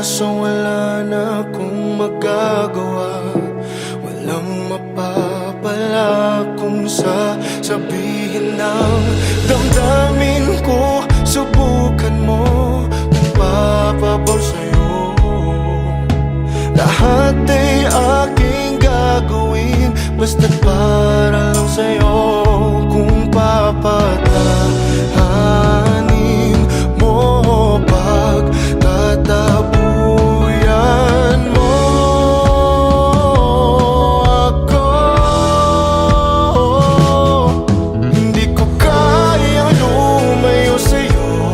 Kaso wala na akong magagawa. Walang mapapala kung sasabihin ng damdamin ko. Subukan mo kung papabaw sa'yo. Lahat ay aking gagawin, basta't para lang sa'yo. Kung papatahanin mo, pagtatabuyan mo ako. Hindi ko kayang lumayo sa'yo,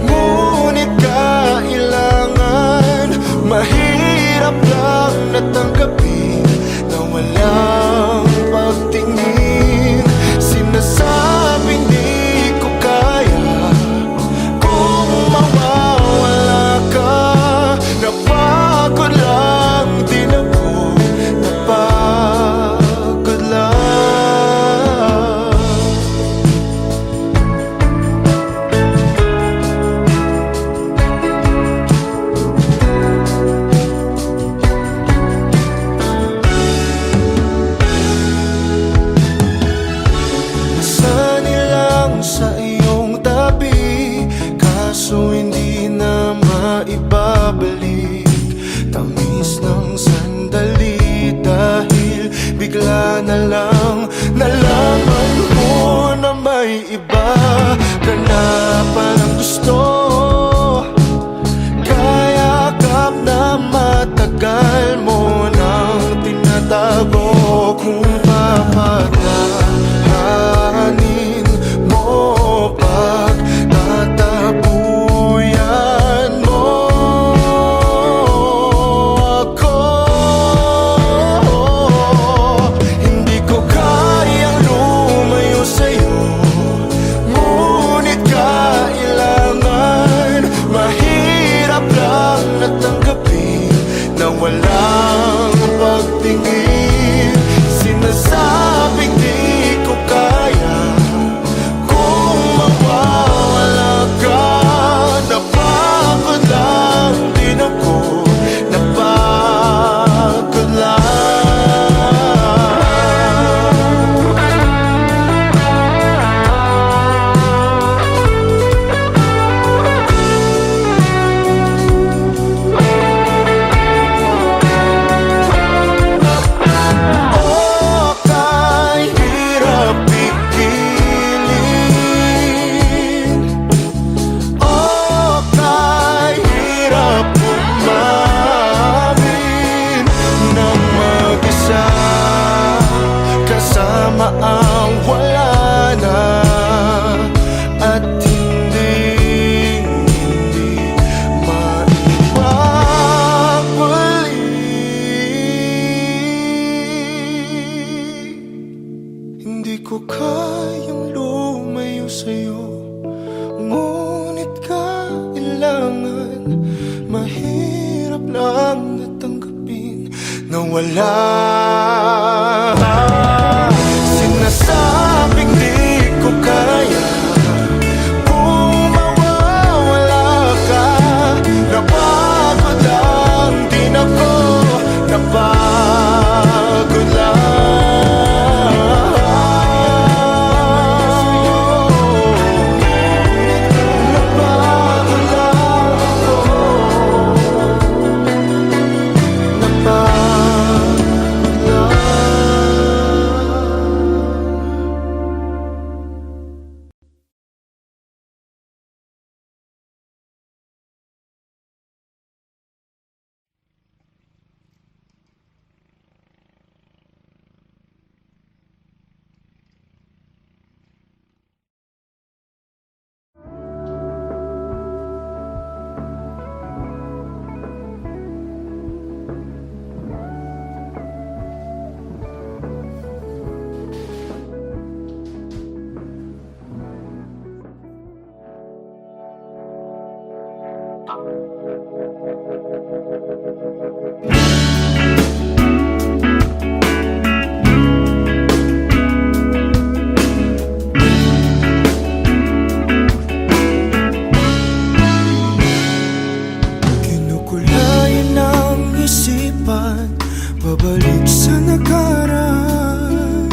ngunit kailangan. Mahirap lang natanggapin na walang pagtingin. Sinasabing di ko kaya kung mawawala ka. Napagod lang din ako, napagod lang. Sa iyong tabi, kaso hindi na maibabalik. Tamis ng sandali dahil bigla na lang nalaman mo na may iba ka na palang gusto. Kaya kap na matagal mo nang tinatago. Kung papatahanin mo, pagtatabuyan mo ako. Hindi ko kayang lumayo sa'yo, ngunit kailangan. Mahirap lang natanggapin na walang pagtingin. Sinasabing di ko kaya kung mawawala ka. Napagod lang din ako, napagod lang. Ang wala na at hindi maibabalik. Hindi ko kayang lumayo sa'yo, ngunit kailangan. Mahirap lang natanggapin na wala. Sinasabing di ko kaya kung mawawala ka. Napagod lang din ako, napagod lang. Napagod lang ako, napagod lang. pabalik sa nakaraan.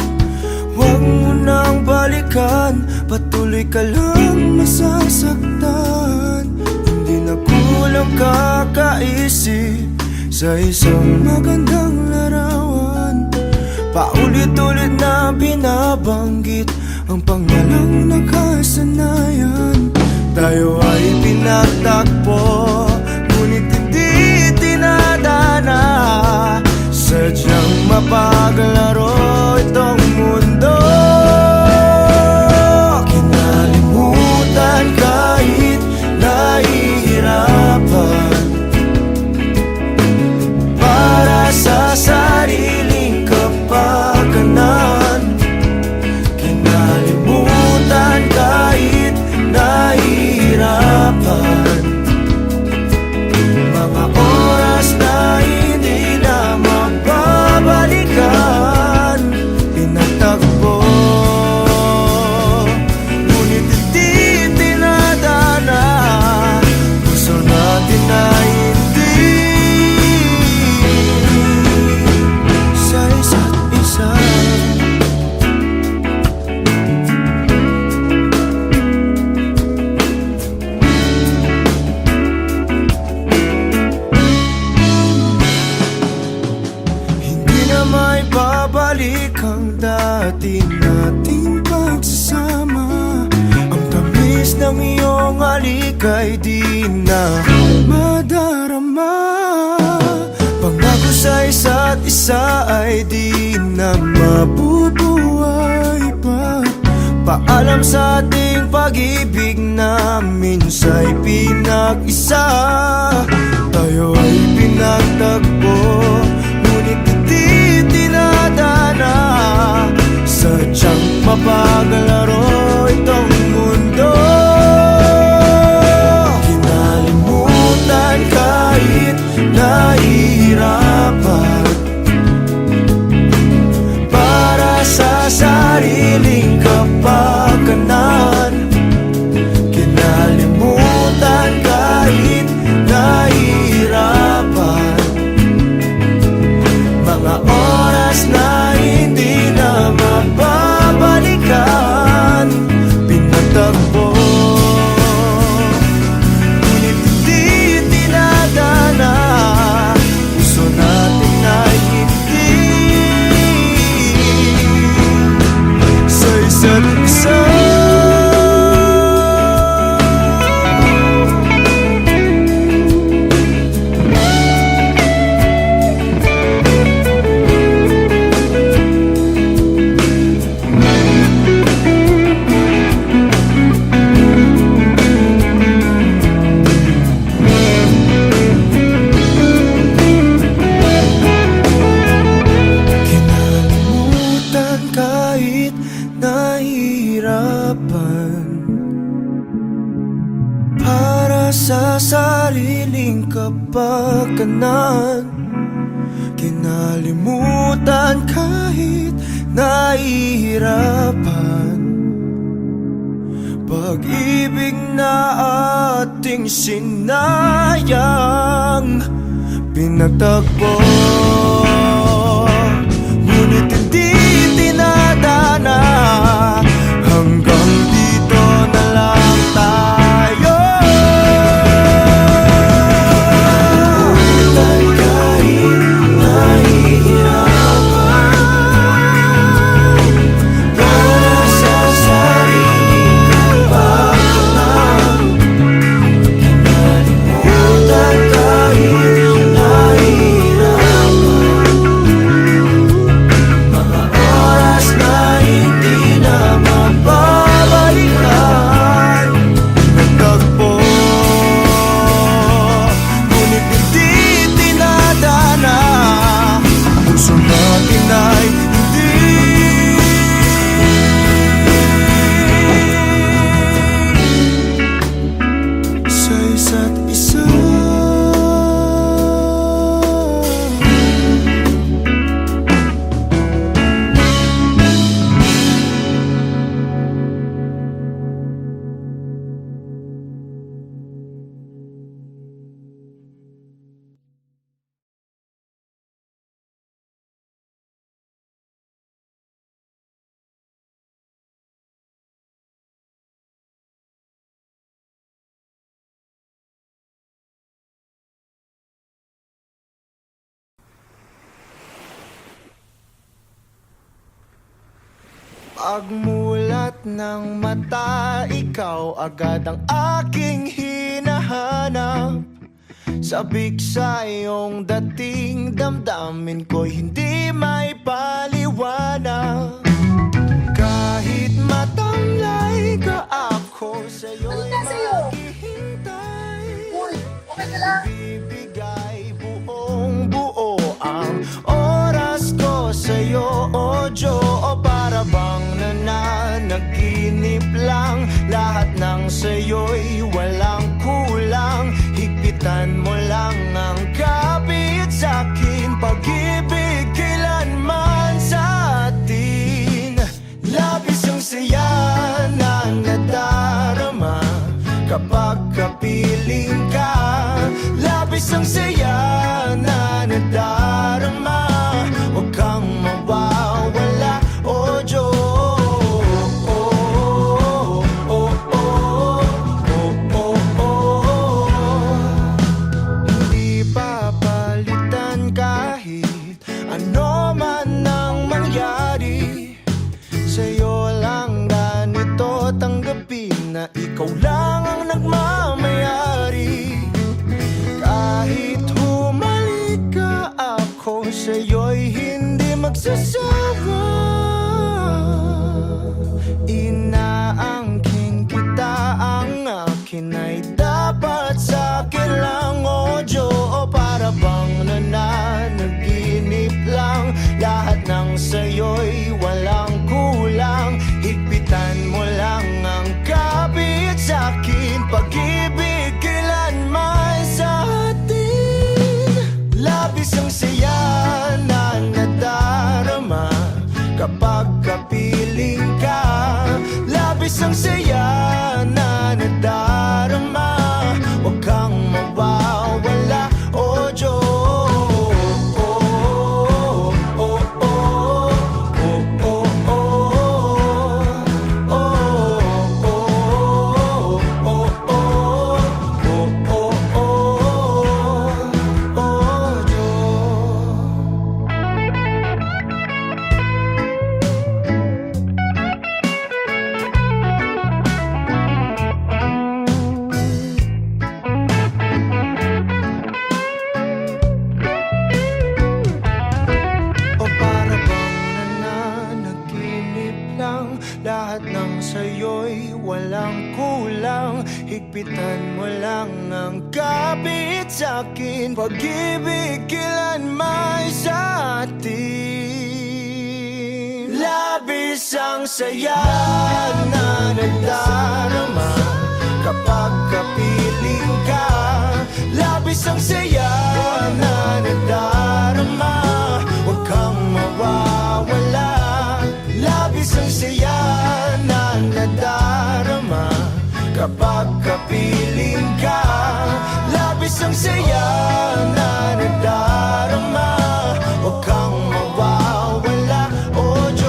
Huwag mo nang balikan, patuloy ka lang masasaktan. Hindi na kulang kakaisip sa isang magandang larawan. Paulit-ulit na binabanggit ang pangalang nakasanayan. Tayo ay pinagtagpo, ngunit hindi tinadana. Sadyang mapaglaro itong mundo. Kinalimutan kahit nahihirapan, para sa sariling kapakanan. Kinalimutan kahit nahihirapan, mga oras na hindi na mababalikan. Pinagtagpo, ngunit hindi tinadana. Gusto natin na hindi sa isa't isa. Hindi na may babalik ang dati nating pagsasama. Ang tamis ng iyong halik ay di na madarama. Pangako sa isa't isa ay di na mabubuhay pa. Paalam sa ating pag-ibig na minsa'y pinag-isa. Tayo ay pinagtagpo, ngunit hindi tinadana. Sadyang mapaglaro itong mundo. Kinalimutan kahit nahihirapan, para sa sariling kapakanan. Kinalimutan kahit nahihirapan, mga oras na hindi na mababalikan. Pinatagpo, ngunit hindi tinadana. Gusto natin na hindi sa isa't isa. Kinalimutan kahit nahihirapan, para sa sariling kapakanan. Kinalimutan kahit nahihirapan, pag-ibig na ating sinayang. Pinagtagpo, ngunit hindi tinadana. Hanggang dito na lang tayo. Kahit nahihirapan, para sa sariling kapakanan. Kinalimutan kahit nahihirapan, Pagmulat ng mata, ikaw agad ang aking hinahanap. Sabik sa iyong dating, damdamin ko'y hindi may paliwanag. Kahit matamlay ka, ako sa'yo'y maghihintay. Bibigay buong buo ang oras ko sa'yo, o Diyo. O para bang nananaginip lang, lahat ng sa'yo'y walang kulang. Higpitan mo lang ang kapit sa'kin, pag-ibig kailanman sa atin. Labis ang saya na nadarama kapag kapiling ka. Labis ang saya na nadarama, huwag kang mawawala, o Diyos. Hindi papalitan kahit ano man ang mangyari. Sa'yo lang ganito tanggapin na ikaw lang ang nagmamayari. Kahit humalik ka, ako sa'yo'y hindi magsasawa. Inaangkin kita, ang akin ay dapat sa'kin lang, o Diyo. O para bang nananaginip lang, lahat ng sa'yo'y walang kulang. Higpitan mo lang ang kapit sa'kin, pag-ibig kailanman sa atin. Labis ang saya na nadarama kapag kapiling ka. Labis ang saya na nadarama, huwag kang mawawala, o Diyos. Lahat ng sa'yo'y walang kulang. Higpitan mo lang ang kapit sa'kin, pag-ibig kailanman sa atin. Labis ang saya na nadarama kapag kapiling ka. Labis ang saya na nadarama, huwag kang mawawala. Labis ang saya na nadarama kapag kapiling ka. Labis ang saya na nadarama, huwag kang mawawala, o Diyos.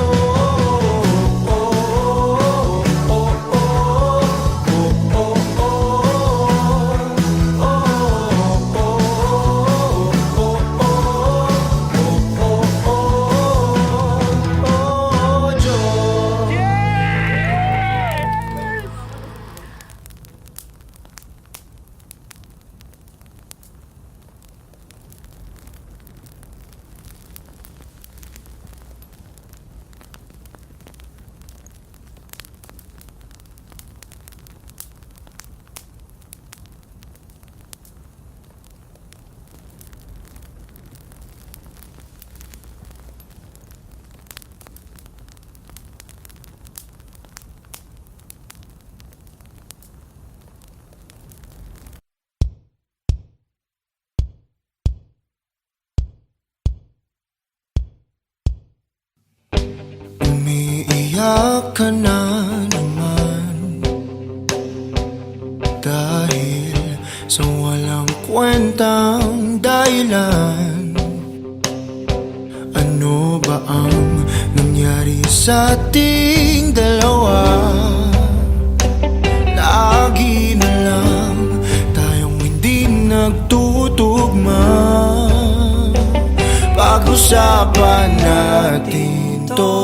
Umiiyak ka na naman dahil sa walang kwentang dahilan. Ano ba ang nangyari sa ating dalawa? Lagi na lang tayong hindi nagtutugma. Pag-usapan natin to,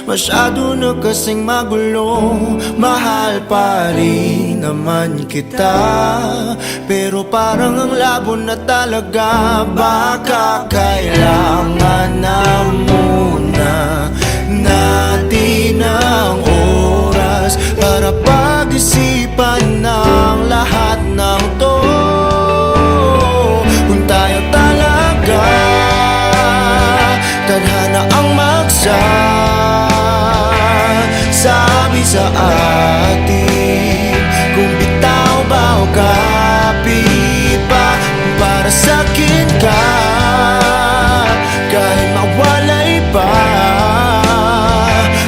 Masyado na kasing magulo, mahal pa rin naman kita. Pero parang ang labo na talaga, baka kailangan na muna natin ang oras para pag-isipan ng lahat ng to. Kung tayo talaga tadhana ang sabi sa atin, kung bitaw ba o kapit pa, para sa'kin ka kahit mawalay pa.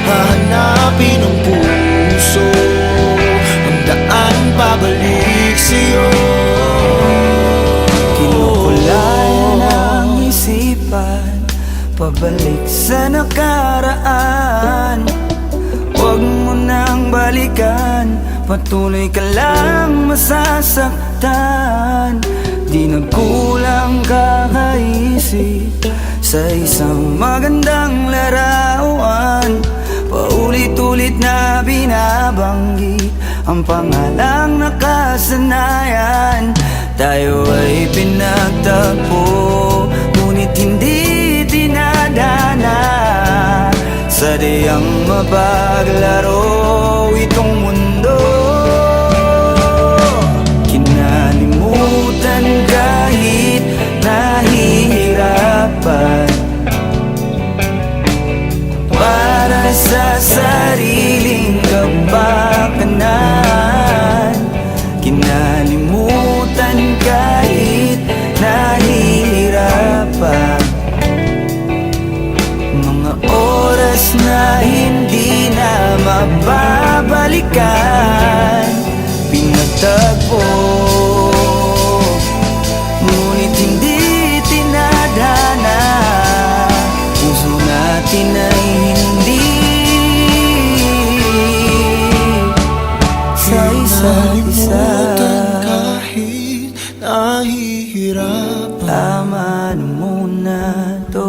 Hahanapin ang puso ang daan pabalik sa'yo. Kinukulayan ang isipan pabalik sa nakaraan. Huwag mo nang balikan, patuloy ka lang masasaktan. Di nagkulang kakaisip sa isang magandang larawan. Paulit-ulit na binabanggit ang pangalang nakasanayan. Tayo ay pinagtagpo, ngunit hindi dinadana. Sadyang mapaglaro itong mundo. Kinalimutan kahit nahihirapan, para sa sariling kapakanan. Kinalimutan kahit nahihirapan, mga oras na hindi na mababalikan. Pinagtagpo, ngunit hindi tinadhana. Puso natin ay hindi sa isa't isa. Kahit nahihirapan, Tama na muna to,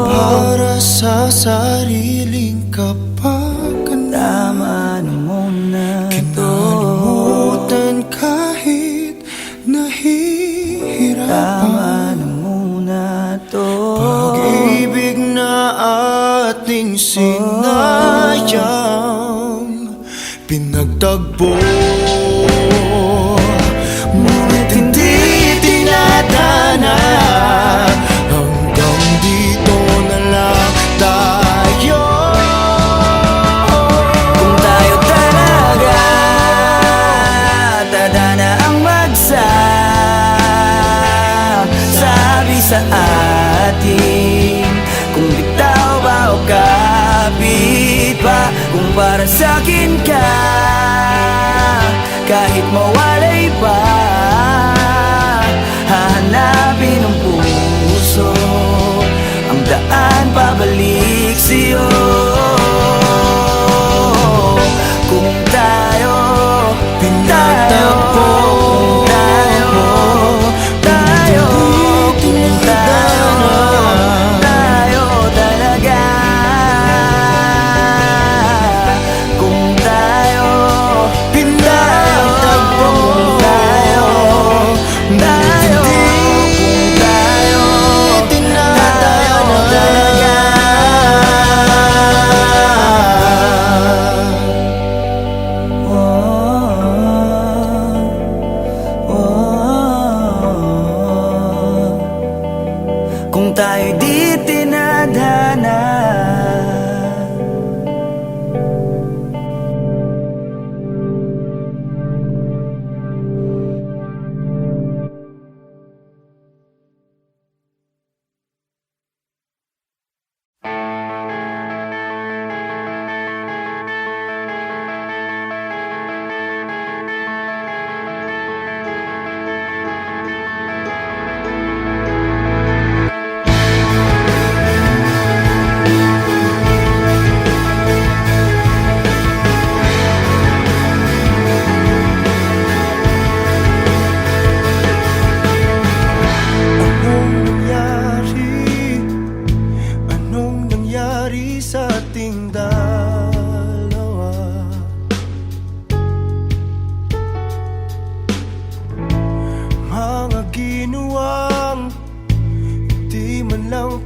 para sa sariling kapakanan. tama na muna to. Kinalimutan kahit nahihirapan, Tama na muna to. pag-ibig na ating sinayang, pinagtagpo, ngunit hindi tinadhana. Hanggang dito na lang tayo. Kung tayo talaga tadhana ang sabi sa atin, kung bitaw ba o kapit pa, kung para sa'kin ka kahit mawalay pa. Hahanapin ng puso ang daan pabalik sa'yo. Kung tayo Pinagtagpo, kung tayo di tinadhana.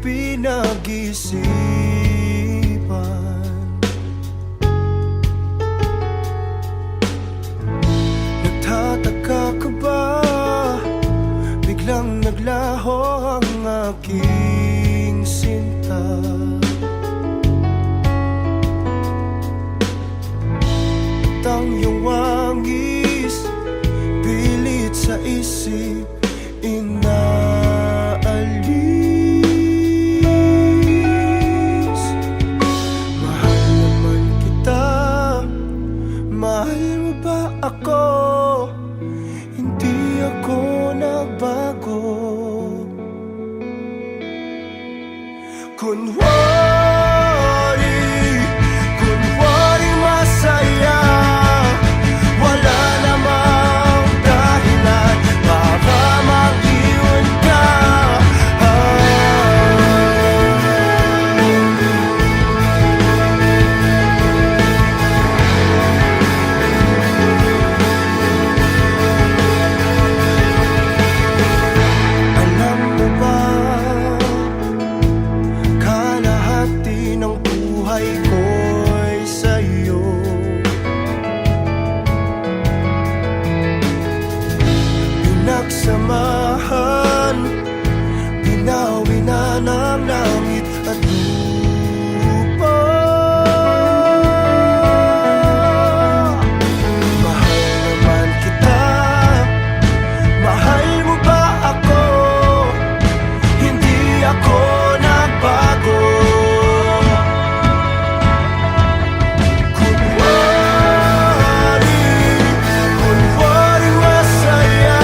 pinag-isipan. Nagtataka ka ba? Biglang naglaho ang aking sinta. At ang iyong wangis pilit sa isip inaalis. Mahal naman kita, mahal mo ba ako? Hindi ako nagbago. Kunwari masaya, wala namang dahilan para mag-iwan ka. Alam mo ba, kalahati ng buhay ko'y sa'yo. Pinagsamahan, binawi na ng langit at lupa. Mahal naman kita, mahal mo ba ako? Hindi ako nagbago. Kunwari masaya,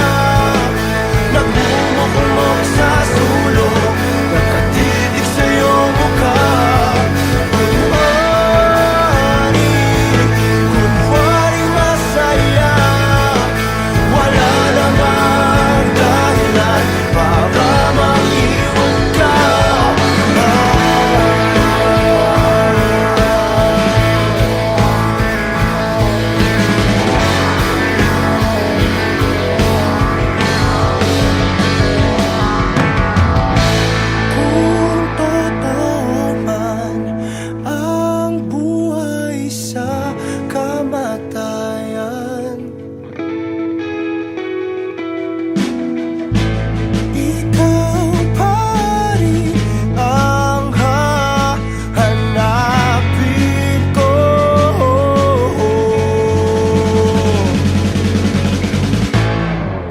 nagmumukmok sa sulok, nakatitig sa iyong mukha. Kunwari masaya, wala namang dahilan para mag-iwan ka. Kung totoo man ang buhay sa kamatayan, ikaw pa rin ang hahanapin ko.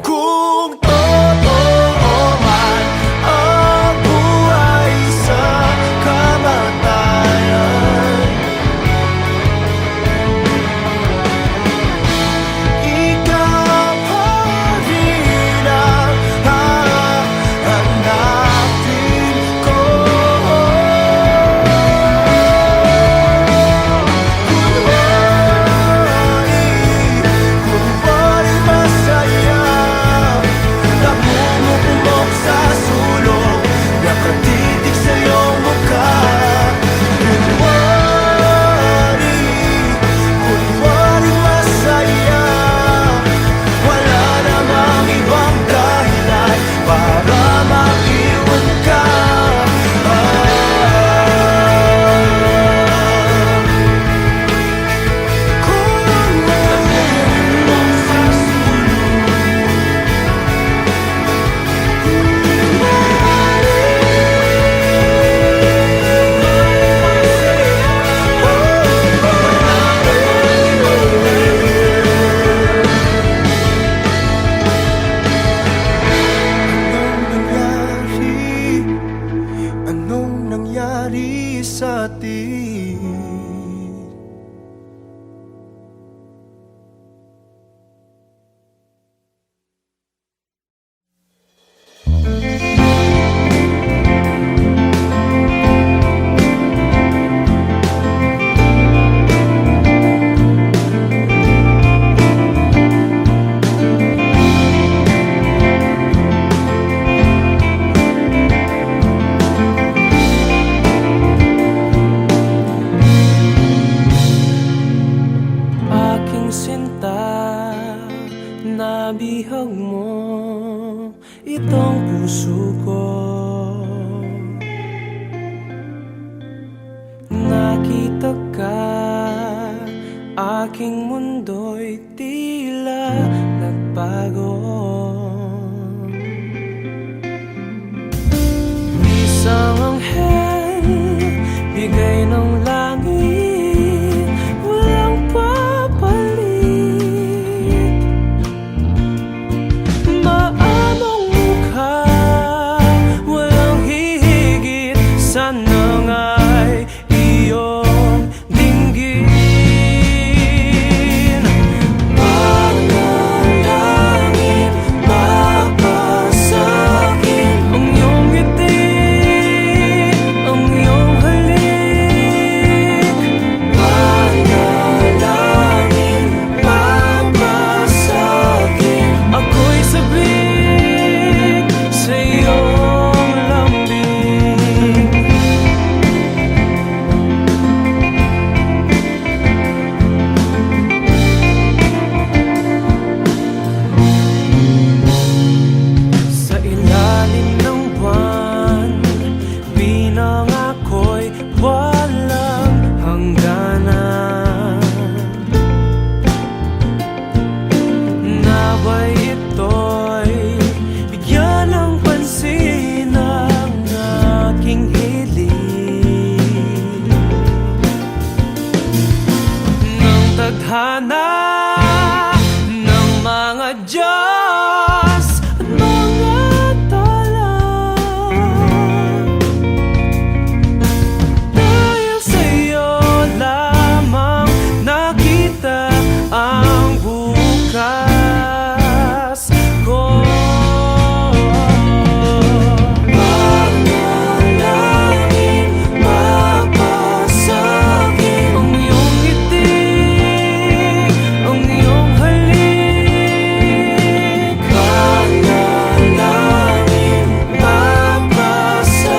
Kung totoo man ang buhay sa kamatayan, ikaw pa rin ang hahanapin ko. Kunwari masaya, nagmumukmok sa sulok, nakatitig sa iyong mukha. Kunwari masaya, wala namang ibang dahilan para mag-iwan ka. Anong nangyari sa atin? ka, aking mundo'y tila nagbago. Isang anghel, bigay ng langit, walang papalit. Maamong mukha, walang hihigit, sana nga'y iyong dinggin. Panalangin, papasagin ang iyong ngiti, ang iyong halik. Panalangin, papasagin, ako'y sabik sa iyong lambing. Sa ilalim ng buwan, binang ako'y walang hangganan. Naway ito'y bigyan ng pansin ang aking hiling ng tadhana ng mga Diyos at mga tala. Dahil sa'yo lamang nakita ang bukas ko. Panalangin, papasagin ang iyong ngiti, ang iyong halik. Panalangin, papasagin,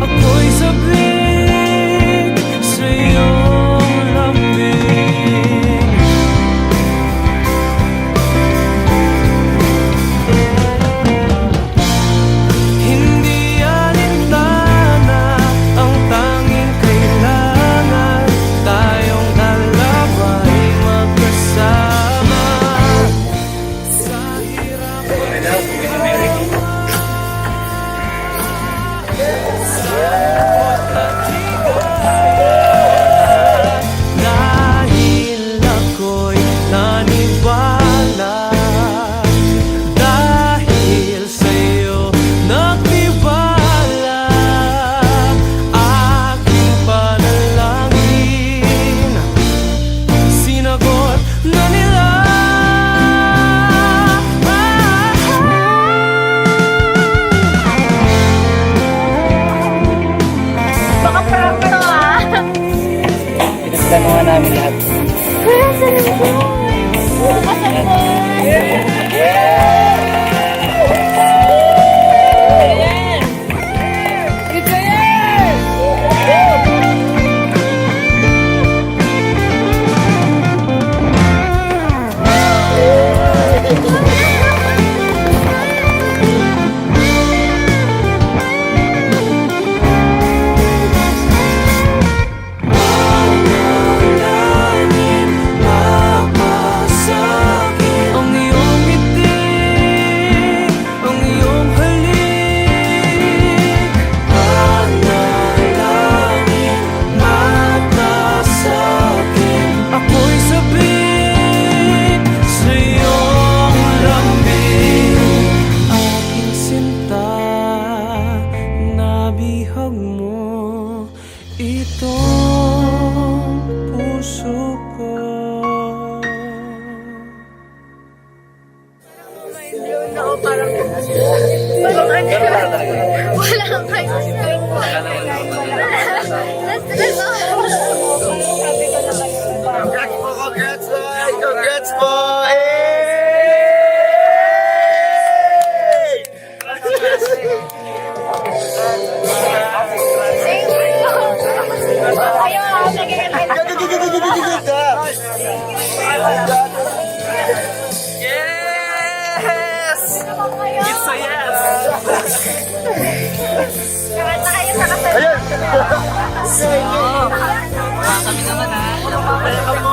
ako'y sabik sa iyong lambing. Hindi alintana ang tanging kailangan, tayong dalawa'y magkasama sa hirap at dahil ako'y naniwala, dahil sa'yo nagtiwala, aking panalangin sinagot na nila. Baka prank to ah. Pinagdanohan namin lahat. Kuya, saan mo? Bukasan mo. Panalangin, papasagin ang iyong ngiti, ang iyong halik. Panalangin, papasagin, ako'y sabik sa iyong lambing. Aking sinta, nabihag mo itong puso ko. Parang walang kayo. Na-stress ako. Sabi ko na kayo. Congrats po, congrats po! Congrats po! Thank you. Ayun, nag-i-invite ako. Yes! It's a yes! Kaya na kayo sa kasal. Kami naman ha. Welcome mo.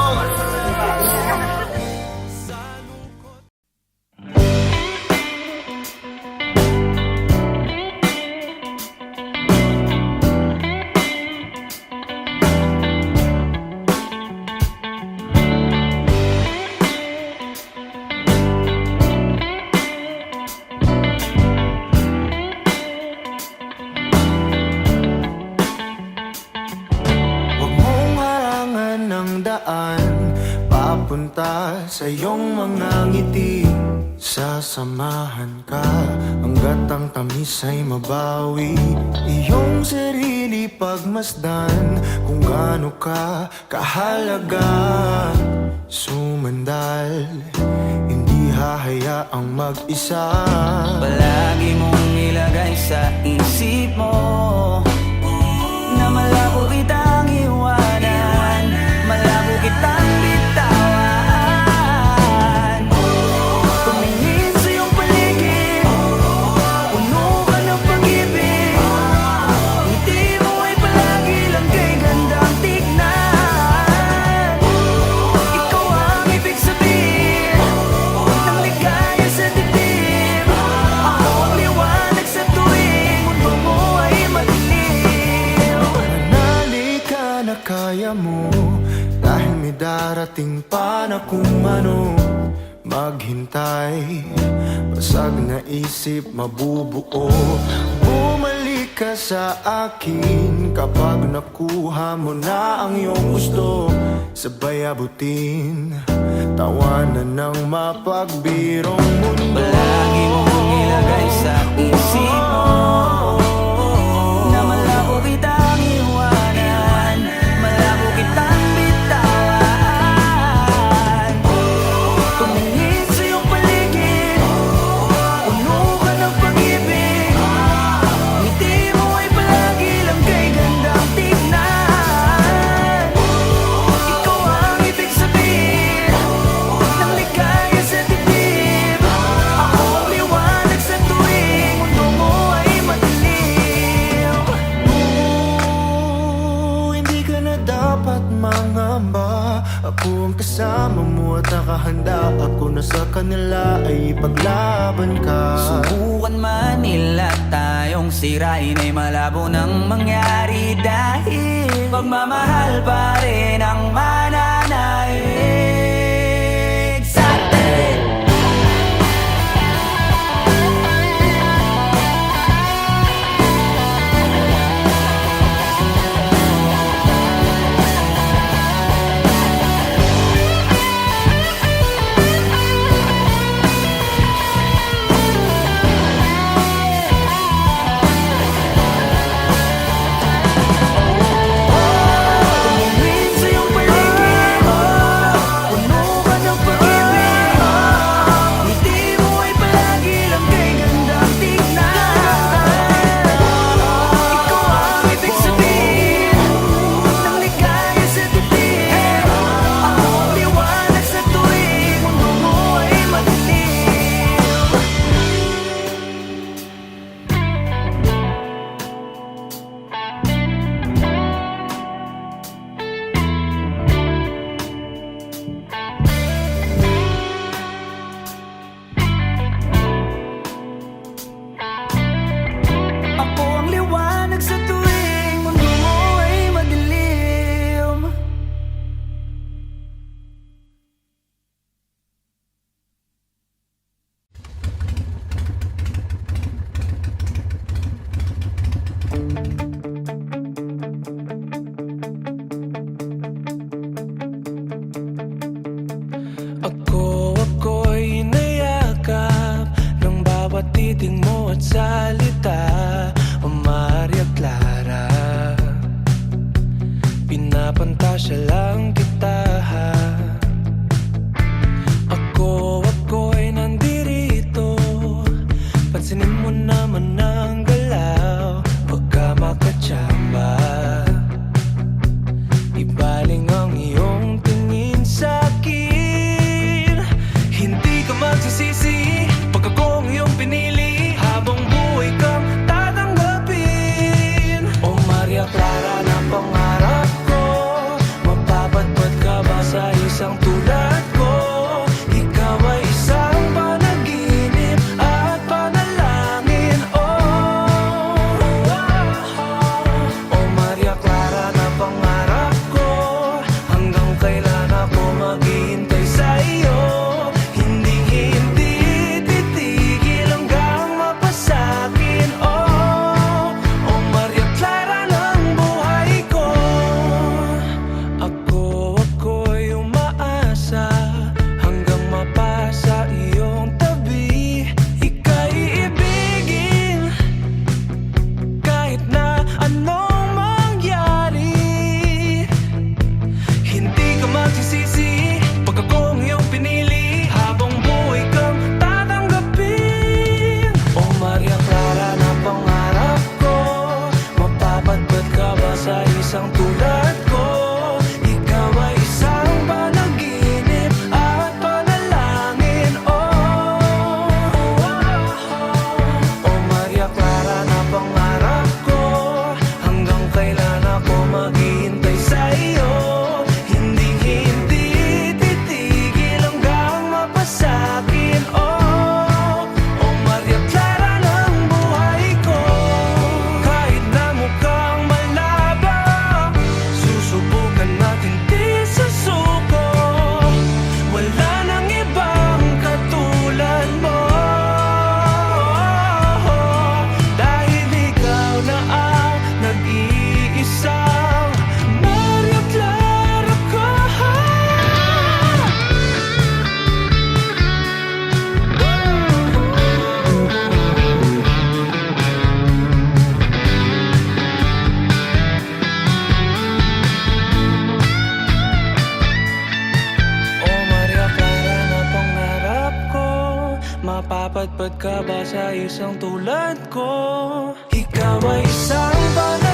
Huwag mong harangan ng daan papunta sa iyong mga ngiti. Sasamahan ka hanggat ang tamis ay mabawi. Iyong sarili pagmasdan kung gaano ka kahalaga. Sumandal, hindi hahayaang mag-isa. Palagi mong ilagay sa isip mo na malabo kitang iwanan, malabo kitang bitawan. Tumingin sa iyong paligid, puno ka ng pag-ibig. Ngiti mo ay palagi lang kay gandang tignan. Ikaw ang ibig sabihin ng ligaya sa dibdib. Ako ang liwanag sa tuwing mundo mo ay madilim. Manali ka na kaya mo, dahil may darating pa na kung ano. Maghintay, basag na isip mabubuo. Bumalik ka sa akin kapag nakuha mo na ang iyong gusto. Sabay abutin, tawanan ng mapagbirong mundo. Palagi mong ilagay sa isip mo na malabo kitang iwanan, malabo kitang bitawan. Tumingin sa iyong paligid, puno ka ng pag-ibig. Ngiti mo ay palagi lang kay gandang tignan. Ikaw ang ibig sabihin ng ligaya sa dibdib. Ako ang liwanag sa tuwing mundo mo ay madilim. Hindi ka na dapat mangamba. Ako ang kasama mo at nakahanda. Ako na sa kanila ay ipaglaban ka. Subukan man nila tayong sirain ay malabo nang mangyari, dahil pagmamahal pa rin ang mananaig sa atin. Tumingin sa iyong paligid, puno Sapat ka ba sa isang tulad ko? Ikaw ay isang banal